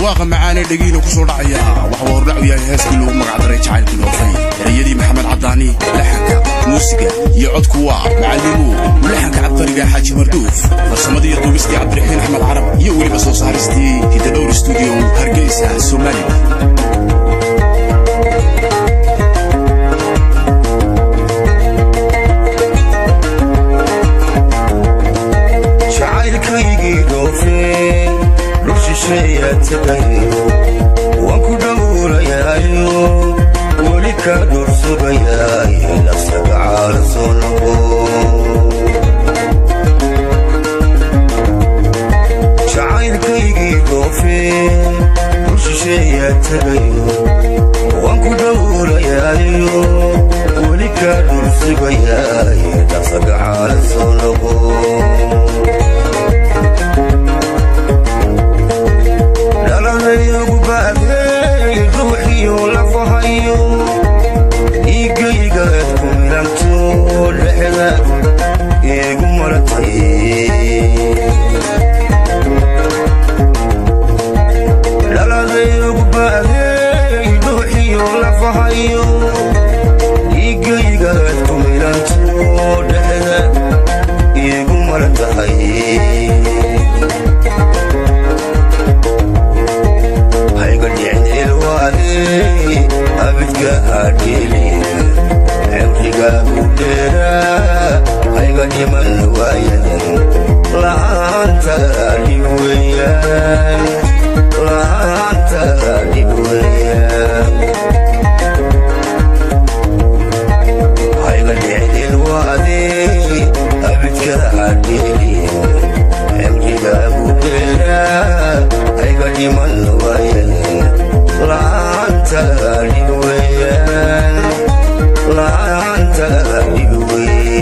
dhawaaqa macaane dhagiina ku soo dhacaya waxa uu hordhac u yahay heeskii loogu magacdaray jacaylkii dhoofay erayadii maxamed cadaani laxanka muusiga iyo codku waa macallimu laxanka cabdariga xaaji marduuf farsamadii duubistii cabdiraxiin axmed carab iyo weliba soo saaristii hidadhowr studio hargeysa Soomaaliya وانكو دور يايو ولك دور سبياي نفسك على صنبو شعيرك يجي دوفين وش شي تبيو وانكو دور يايو ولك دور سبياي نفسك على صنبو روحي ولفهيو يقيقاتكم لمتو لحظة يقو مرتي لا زيقو باهي روحي ولفهيو يقيقاتكم لمتو لحظة يقو مرتي أبدك هاديلي عمرك مديرا هيغني من وياك لا أنت لي وياك لا أنت لي وياك هيغني الوادي أبدك هاديلي عمرك مديرا هيغني من وياك لا أنت لي وياك لا أنت لي وياك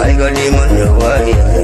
I got him on the wire.